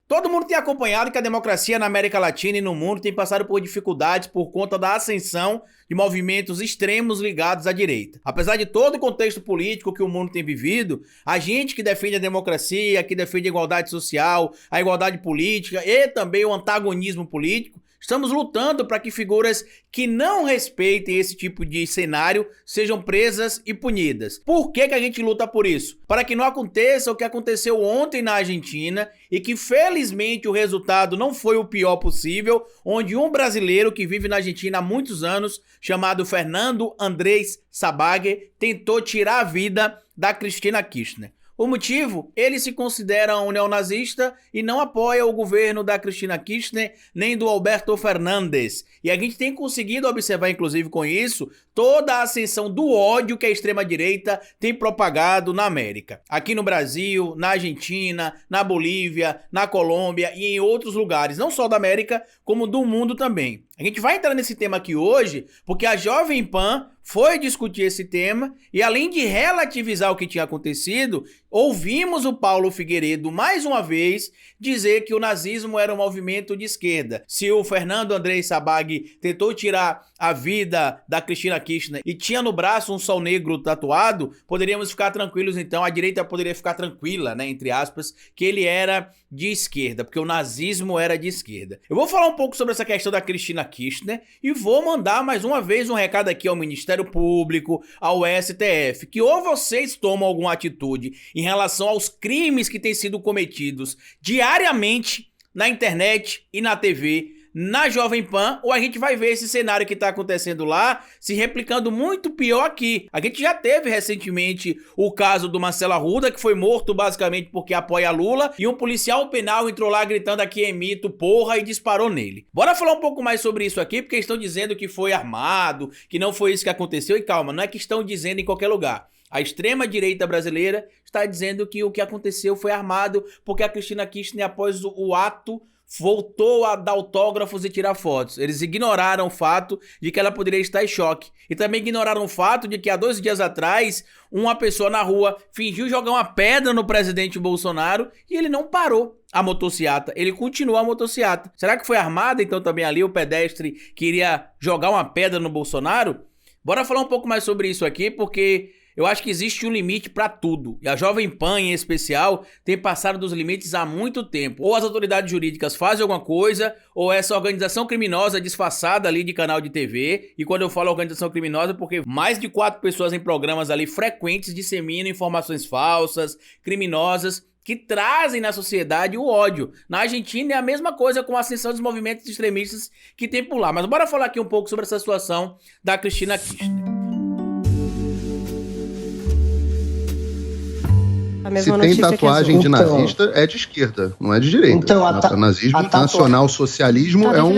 Todo mundo tem acompanhado que a democracia na América Latina e no mundo tem passado por dificuldades por conta da ascensão de movimentos extremos ligados à direita. Apesar de todo o contexto político que o mundo tem vivido, a gente que defende a democracia, que defende a igualdade social, a igualdade política e também o antagonismo político, estamos lutando para que figuras que não respeitem esse tipo de cenário sejam presas e punidas. Por que a gente luta por isso? Para que não aconteça o que aconteceu ontem na Argentina e que felizmente o resultado não foi o pior possível, onde um brasileiro que vive na Argentina há muitos anos, chamado Fernando Andrés Sabag, tentou tirar a vida da Cristina Kirchner. O motivo? Ele se considera um neonazista e não apoia o governo da Cristina Kirchner nem do Alberto Fernandes. E a gente tem conseguido observar, inclusive com isso, toda a ascensão do ódio que a extrema-direita tem propagado na América. Aqui no Brasil, na Argentina, na Bolívia, na Colômbia e em outros lugares, não só da América, como do mundo também. A gente vai entrar nesse tema aqui hoje porque a Jovem Pan foi discutir esse tema e, além de relativizar o que tinha acontecido, ouvimos o Paulo Figueiredo mais uma vez dizer que o nazismo era um movimento de esquerda. Se o Fernando Andrés Sabag tentou tirar a vida da Cristina Kirchner e tinha no braço um sol negro tatuado, poderíamos ficar tranquilos então, a direita poderia ficar tranquila, né, entre aspas, que ele era de esquerda, porque o nazismo era de esquerda. Eu vou falar um pouco sobre essa questão da Cristina Kirchner e vou mandar mais uma vez um recado aqui ao Ministério Público, ao STF, que ou vocês tomam alguma atitude em relação aos crimes que têm sido cometidos diariamente na internet e na TV, na Jovem Pan, ou a gente vai ver esse cenário que está acontecendo lá se replicando muito pior aqui. A gente já teve recentemente o caso do Marcelo Arruda, que foi morto basicamente porque apoia Lula, e um policial penal entrou lá gritando aqui é mito, porra, e disparou nele. Bora falar um pouco mais sobre isso aqui, porque estão dizendo que foi armado, que não foi isso que aconteceu, e calma, não é que estão dizendo em qualquer lugar. A extrema-direita brasileira está dizendo que o que aconteceu foi armado porque a Cristina Kirchner, após o ato, voltou a dar autógrafos e tirar fotos. Eles ignoraram o fato de que ela poderia estar em choque. E também ignoraram o fato de que há 2 dias atrás, uma pessoa na rua fingiu jogar uma pedra no presidente Bolsonaro e ele não parou a motociata. Ele continuou a motociata. Será que foi armada então também ali o pedestre que iria jogar uma pedra no Bolsonaro? Bora falar um pouco mais sobre isso aqui, porque eu acho que existe um limite para tudo. E a Jovem Pan, em especial, tem passado dos limites há muito tempo. Ou as autoridades jurídicas fazem alguma coisa, ou essa organização criminosa disfarçada ali de canal de TV. E quando eu falo organização criminosa, porque mais de 4 pessoas em programas ali frequentes disseminam informações falsas, criminosas, que trazem na sociedade o ódio. Na Argentina é a mesma coisa com a ascensão dos movimentos extremistas que tem por lá. Mas bora falar aqui um pouco sobre essa situação da Cristina Kirchner. Se tem tatuagem de nazista, é de esquerda, não é de direita. Então, nazismo, nacional-socialismo é um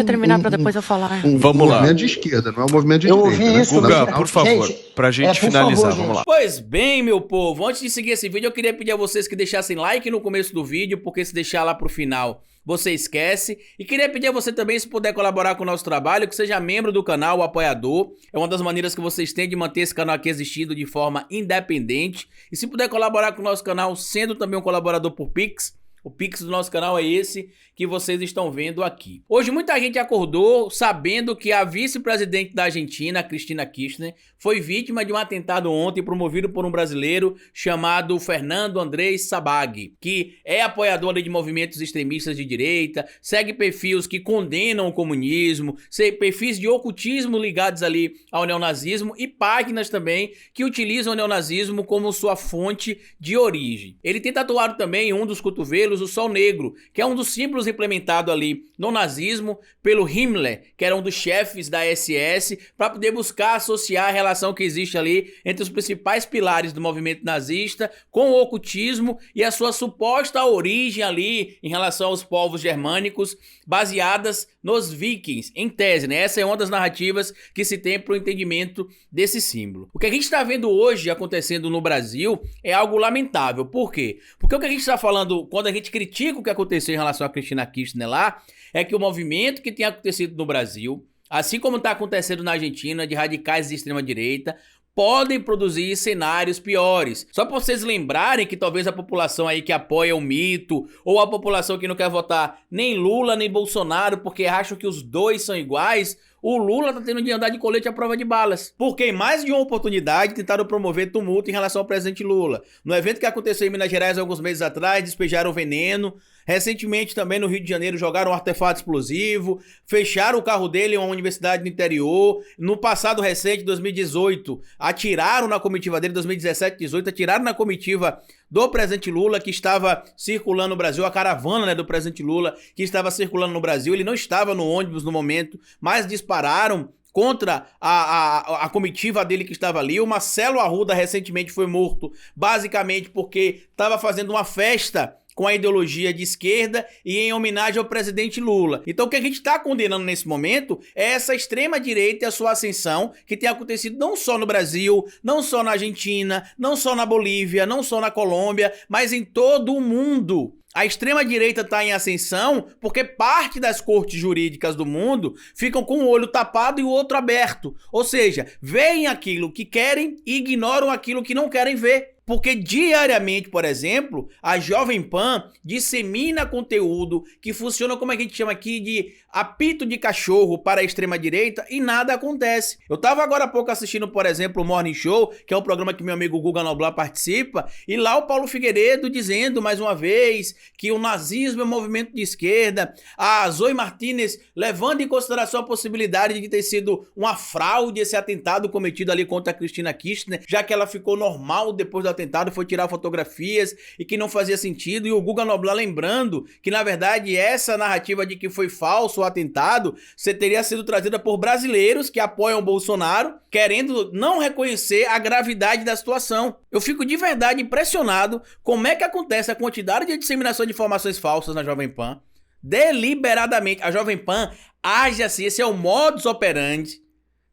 movimento de esquerda, não é um movimento de direita. Isso, Guga, por favor, pra gente finalizar, vamos lá. Pois bem, meu povo, antes de seguir esse vídeo, eu queria pedir a vocês que deixassem like no começo do vídeo, porque se deixar lá pro final, você esquece. E queria pedir a você também, se puder colaborar com o nosso trabalho, que seja membro do canal, o apoiador. É uma das maneiras que vocês têm de manter esse canal aqui existindo de forma independente. E se puder colaborar com o nosso canal, sendo também um colaborador por Pix, o Pix do nosso canal é esse que vocês estão vendo aqui. Hoje muita gente acordou sabendo que a vice-presidente da Argentina, Cristina Kirchner, foi vítima de um atentado ontem promovido por um brasileiro chamado Fernando Andrés Sabag, que é apoiador de movimentos extremistas de direita, segue perfis que condenam o comunismo, perfis de ocultismo ligados ali ao neonazismo e páginas também que utilizam o neonazismo como sua fonte de origem. Ele tem tatuado também em um dos cotovelos o sol negro, que é um dos símbolos implementado ali no nazismo pelo Himmler, que era um dos chefes da SS, para poder buscar associar a relação que existe ali entre os principais pilares do movimento nazista com o ocultismo e a sua suposta origem ali em relação aos povos germânicos, baseadas nos vikings, em tese, né? Essa é uma das narrativas que se tem para o entendimento desse símbolo. O que a gente está vendo hoje acontecendo no Brasil é algo lamentável. Por quê? Porque o que a gente está falando, quando a gente critica o que aconteceu em relação a Cristina Kirchner lá, é que o movimento que tem acontecido no Brasil, assim como está acontecendo na Argentina, de radicais de extrema direita, podem produzir cenários piores. Só para vocês lembrarem que talvez a população aí que apoia o mito, ou a população que não quer votar nem Lula nem Bolsonaro porque acham que os dois são iguais, o Lula tá tendo de andar de colete à prova de balas. Porque em mais de uma oportunidade tentaram promover tumulto em relação ao presidente Lula. No evento que aconteceu em Minas Gerais alguns meses atrás, despejaram veneno. Recentemente também no Rio de Janeiro jogaram um artefato explosivo, fecharam o carro dele em uma universidade do interior. No passado recente, 2018, atiraram na comitiva dele, 2017, 2018, atiraram na comitiva do presidente Lula que estava circulando no Brasil, a caravana, do presidente Lula que estava circulando no Brasil. Ele não estava no ônibus no momento, mas dispararam contra a comitiva dele que estava ali. O Marcelo Arruda recentemente foi morto, basicamente porque estava fazendo uma festa com a ideologia de esquerda e em homenagem ao presidente Lula. Então o que a gente está condenando nesse momento é essa extrema-direita e a sua ascensão, que tem acontecido não só no Brasil, não só na Argentina, não só na Bolívia, não só na Colômbia, mas em todo o mundo. A extrema-direita está em ascensão porque parte das cortes jurídicas do mundo ficam com o olho tapado e o outro aberto. Ou seja, veem aquilo que querem e ignoram aquilo que não querem ver. Porque diariamente, por exemplo, a Jovem Pan dissemina conteúdo que funciona como a gente chama aqui de apito de cachorro para a extrema-direita e nada acontece. Eu estava agora há pouco assistindo, por exemplo, o Morning Show, que é um programa que meu amigo Guga Noblar participa, e lá o Paulo Figueiredo dizendo mais uma vez que o nazismo é um movimento de esquerda, a Zoe Martinez levando em consideração a possibilidade de ter sido uma fraude esse atentado cometido ali contra a Cristina Kirchner, já que ela ficou normal depois do atentado, foi tirar fotografias e que não fazia sentido, e o Guga Noblar lembrando que na verdade essa narrativa de que foi falso o atentado teria sido trazida por brasileiros que apoiam o Bolsonaro, querendo não reconhecer a gravidade da situação. Eu fico de verdade impressionado como é que acontece a quantidade de disseminação de informações falsas na Jovem Pan, deliberadamente. A Jovem Pan age assim, esse é o modus operandi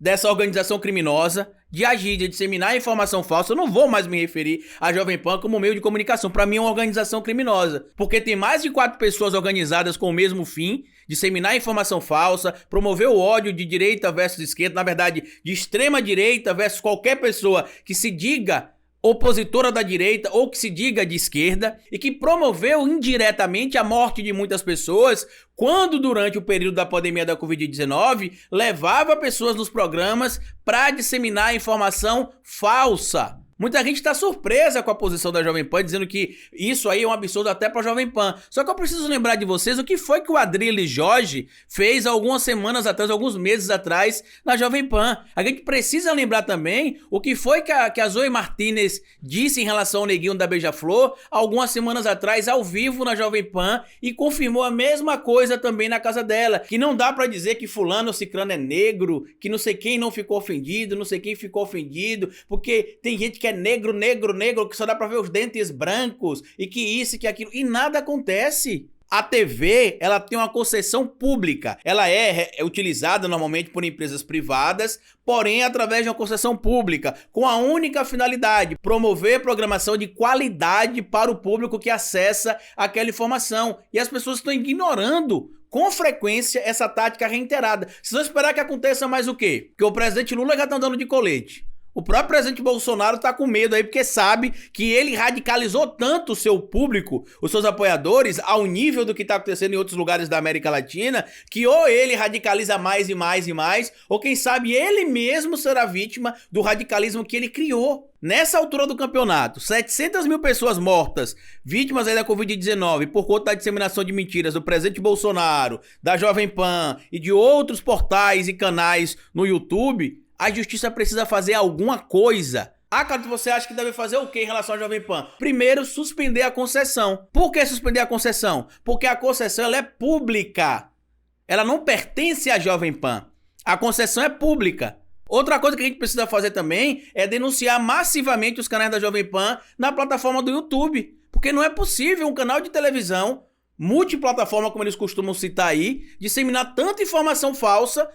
dessa organização criminosa de agir, de disseminar informação falsa. Eu não vou mais me referir à Jovem Pan como meio de comunicação. Para mim é uma organização criminosa, porque tem mais de 4 pessoas organizadas com o mesmo fim, disseminar informação falsa, promover o ódio de direita versus esquerda, na verdade, de extrema direita versus qualquer pessoa que se diga opositora da direita ou que se diga de esquerda, e que promoveu indiretamente a morte de muitas pessoas quando durante o período da pandemia da Covid-19 levava pessoas nos programas para disseminar informação falsa. Muita gente está surpresa com a posição da Jovem Pan, dizendo que isso aí é um absurdo até para a Jovem Pan. Só que eu preciso lembrar de vocês o que foi que o Adrilles Jorge fez algumas semanas atrás, alguns meses atrás, na Jovem Pan. A gente precisa lembrar também o que foi que a Zoe Martinez disse em relação ao neguinho da Beija-Flor algumas semanas atrás, ao vivo na Jovem Pan, e confirmou a mesma coisa também na casa dela, que não dá para dizer que fulano ou ciclano é negro, que não sei quem não ficou ofendido, não sei quem ficou ofendido, porque tem gente que é negro, que só dá pra ver os dentes brancos, e que isso e que aquilo, e nada acontece. A TV, ela tem uma concessão pública, ela é utilizada normalmente por empresas privadas, porém através de uma concessão pública, com a única finalidade, promover programação de qualidade para o público que acessa aquela informação, e as pessoas estão ignorando com frequência essa tática reiterada. Vocês vão esperar que aconteça mais o quê? Porque o presidente Lula já tá andando de colete. O próprio presidente Bolsonaro tá com medo aí, porque sabe que ele radicalizou tanto o seu público, os seus apoiadores, ao nível do que tá acontecendo em outros lugares da América Latina, que ou ele radicaliza mais e mais e mais, ou quem sabe ele mesmo será vítima do radicalismo que ele criou. Nessa altura do campeonato, 700 mil pessoas mortas, vítimas aí da Covid-19 por conta da disseminação de mentiras do presidente Bolsonaro, da Jovem Pan e de outros portais e canais no YouTube. A justiça precisa fazer alguma coisa. Ah, cara, você acha que deve fazer o quê em relação à Jovem Pan? Primeiro, suspender a concessão. Por que suspender a concessão? Porque a concessão ela é pública. Ela não pertence à Jovem Pan. A concessão é pública. Outra coisa que a gente precisa fazer também é denunciar massivamente os canais da Jovem Pan na plataforma do YouTube. Porque não é possível um canal de televisão, multiplataforma como eles costumam citar aí, disseminar tanta informação falsa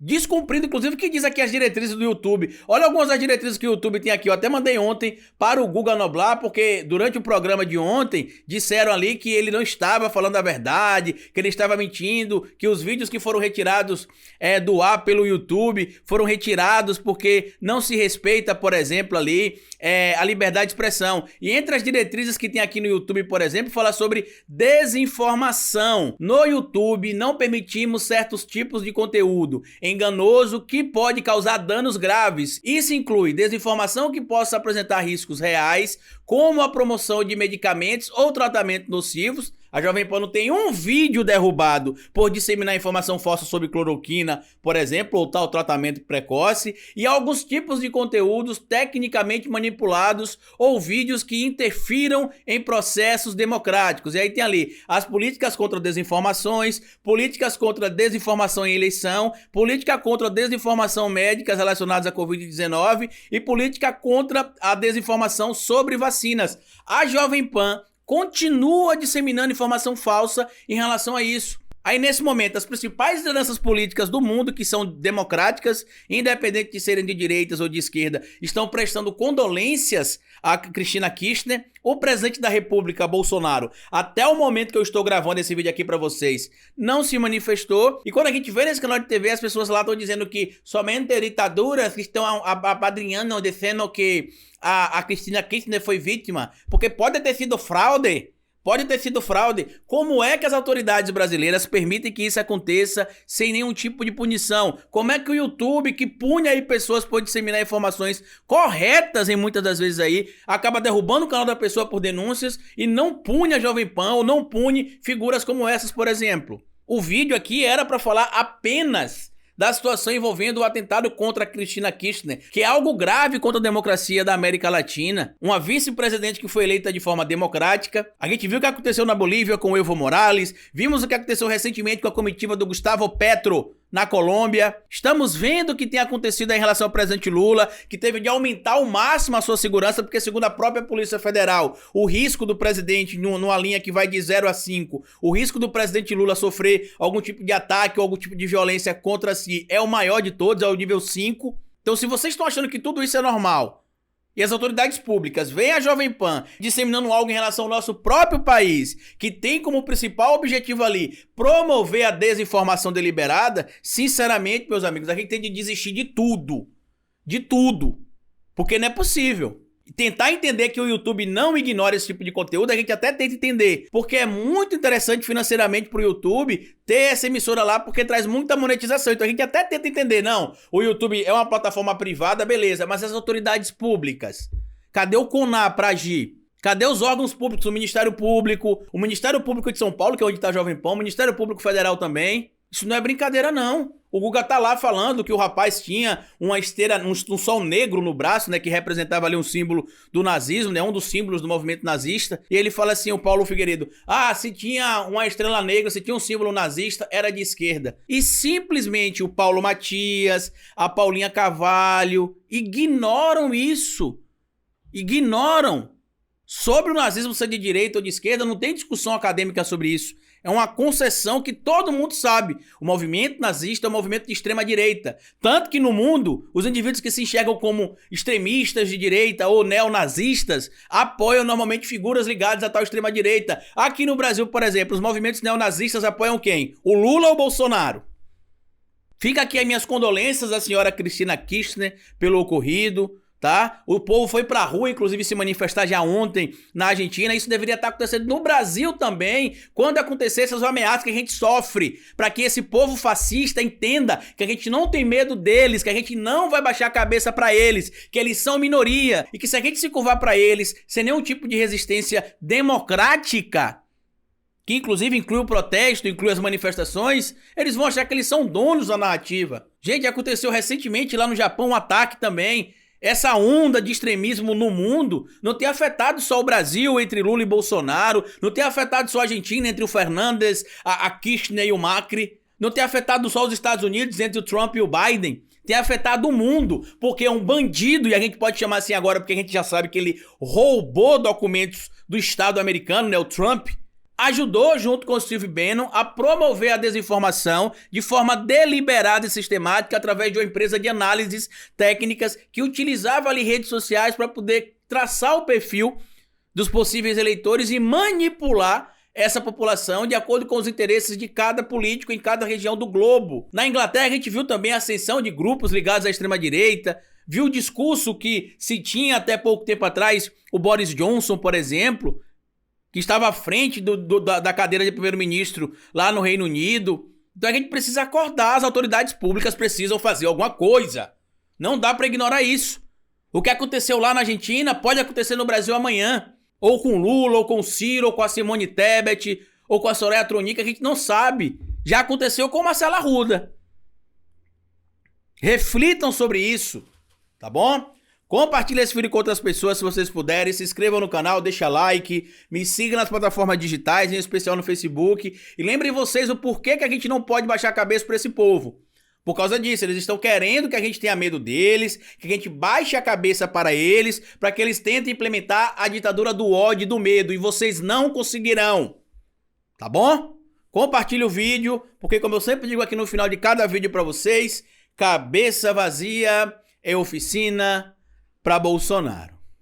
descumprindo, inclusive, o que diz aqui as diretrizes do YouTube. Olha algumas das diretrizes que o YouTube tem aqui. Eu até mandei ontem para o Guga Noblar, porque durante o programa de ontem, disseram ali que ele não estava falando a verdade, que ele estava mentindo, que os vídeos que foram retirados do ar pelo YouTube foram retirados porque não se respeita, por exemplo, ali a liberdade de expressão. E entre as diretrizes que tem aqui no YouTube, por exemplo, fala sobre desinformação. No YouTube, não permitimos certos tipos de conteúdo enganoso que pode causar danos graves. Isso inclui desinformação que possa apresentar riscos reais, como a promoção de medicamentos ou tratamentos nocivos. A Jovem Pan não tem um vídeo derrubado por disseminar informação falsa sobre cloroquina, por exemplo, ou tal tratamento precoce, e alguns tipos de conteúdos tecnicamente manipulados ou vídeos que interfiram em processos democráticos. E aí tem ali as políticas contra desinformações, políticas contra desinformação em eleição, política contra desinformação médicas relacionadas à Covid-19 e política contra a desinformação sobre vacinas. A Jovem Pan continua disseminando informação falsa em relação a isso. Aí, nesse momento, as principais lideranças políticas do mundo, que são democráticas, independente de serem de direitas ou de esquerda, estão prestando condolências a Cristina Kirchner. O presidente da República, Bolsonaro, até o momento que eu estou gravando esse vídeo aqui pra vocês, não se manifestou. E quando a gente vê nesse canal de TV, as pessoas lá estão dizendo que somente ditaduras que estão apadrinhando, dizendo que a Cristina Kirchner foi vítima, porque pode ter sido fraude. Pode ter sido fraude. Como é que as autoridades brasileiras permitem que isso aconteça sem nenhum tipo de punição? Como é que o YouTube, que pune aí pessoas por disseminar informações corretas em muitas das vezes aí, acaba derrubando o canal da pessoa por denúncias e não pune a Jovem Pan ou não pune figuras como essas, por exemplo? O vídeo aqui era para falar apenas da situação envolvendo o atentado contra a Cristina Kirchner, que é algo grave contra a democracia da América Latina. Uma vice-presidente que foi eleita de forma democrática. A gente viu o que aconteceu na Bolívia com o Evo Morales, vimos o que aconteceu recentemente com a comitiva do Gustavo Petro na Colômbia. Estamos vendo o que tem acontecido em relação ao presidente Lula, que teve de aumentar ao máximo a sua segurança, porque segundo a própria Polícia Federal, o risco do presidente, numa linha que vai de 0 a 5, o risco do presidente Lula sofrer algum tipo de ataque ou algum tipo de violência contra si é o maior de todos, é o nível 5. Então, se vocês estão achando que tudo isso é normal, e as autoridades públicas veem a Jovem Pan disseminando algo em relação ao nosso próprio país, que tem como principal objetivo ali promover a desinformação deliberada, sinceramente, meus amigos, a gente tem de desistir de tudo. De tudo. Porque não é possível. Tentar entender que o YouTube não ignora esse tipo de conteúdo, a gente até tenta entender, porque é muito interessante financeiramente pro YouTube ter essa emissora lá, porque traz muita monetização. Então a gente até tenta entender, não, o YouTube é uma plataforma privada, beleza, mas as autoridades públicas, cadê o CONAR pra agir? Cadê os órgãos públicos, o Ministério Público de São Paulo, que é onde tá a Jovem Pan, o Ministério Público Federal também? Isso não é brincadeira, não. O Guga tá lá falando que o rapaz tinha uma esteira, um sol negro no braço, né, que representava ali um símbolo do nazismo, né, um dos símbolos do movimento nazista. E ele fala assim, o Paulo Figueiredo, se tinha uma estrela negra, se tinha um símbolo nazista, era de esquerda. E simplesmente o Paulo Matias, a Paulinha Carvalho, ignoram isso. Ignoram. Sobre o nazismo ser de direita ou de esquerda, não tem discussão acadêmica sobre isso. É uma concessão que todo mundo sabe. O movimento nazista é um movimento de extrema direita. Tanto que no mundo, os indivíduos que se enxergam como extremistas de direita ou neonazistas apoiam normalmente figuras ligadas a tal extrema direita. Aqui no Brasil, por exemplo, os movimentos neonazistas apoiam quem? O Lula ou o Bolsonaro? Fica aqui as minhas condolências à senhora Cristina Kirchner pelo ocorrido. Tá? O povo foi pra rua, inclusive, se manifestar já ontem na Argentina. Isso deveria estar acontecendo no Brasil também, quando acontecer essas ameaças que a gente sofre, para que esse povo fascista entenda que a gente não tem medo deles, que a gente não vai baixar a cabeça pra eles, que eles são minoria e que se a gente se curvar pra eles sem nenhum tipo de resistência democrática, que inclusive inclui o protesto, inclui as manifestações, eles vão achar que eles são donos da narrativa. Gente, aconteceu recentemente lá no Japão um ataque também. Essa onda de extremismo no mundo não tem afetado só o Brasil entre Lula e Bolsonaro, não tem afetado só a Argentina entre o Fernandes, a Kirchner e o Macri, não tem afetado só os Estados Unidos entre o Trump e o Biden, tem afetado o mundo, porque é um bandido, e a gente pode chamar assim agora porque a gente já sabe que ele roubou documentos do Estado americano, né, o Trump, ajudou, junto com o Steve Bannon, a promover a desinformação de forma deliberada e sistemática através de uma empresa de análises técnicas que utilizava ali redes sociais para poder traçar o perfil dos possíveis eleitores e manipular essa população de acordo com os interesses de cada político em cada região do globo. Na Inglaterra, a gente viu também a ascensão de grupos ligados à extrema-direita, viu o discurso que se tinha até pouco tempo atrás o Boris Johnson, por exemplo, que estava à frente da cadeira de primeiro-ministro lá no Reino Unido. Então a gente precisa acordar, as autoridades públicas precisam fazer alguma coisa. Não dá para ignorar isso. O que aconteceu lá na Argentina pode acontecer no Brasil amanhã. Ou com Lula, ou com o Ciro, ou com a Simone Tebet, ou com a Soraya Tronic, a gente não sabe. Já aconteceu com Marcelo Arruda. Reflitam sobre isso, tá bom? Compartilhe esse vídeo com outras pessoas se vocês puderem, se inscrevam no canal, deixa like, me siga nas plataformas digitais, em especial no Facebook. E lembrem vocês o porquê que a gente não pode baixar a cabeça para esse povo. Por causa disso, eles estão querendo que a gente tenha medo deles, que a gente baixe a cabeça para eles, para que eles tentem implementar a ditadura do ódio e do medo, e vocês não conseguirão, tá bom? Compartilhe o vídeo, porque como eu sempre digo aqui no final de cada vídeo para vocês, cabeça vazia é oficina para Bolsonaro.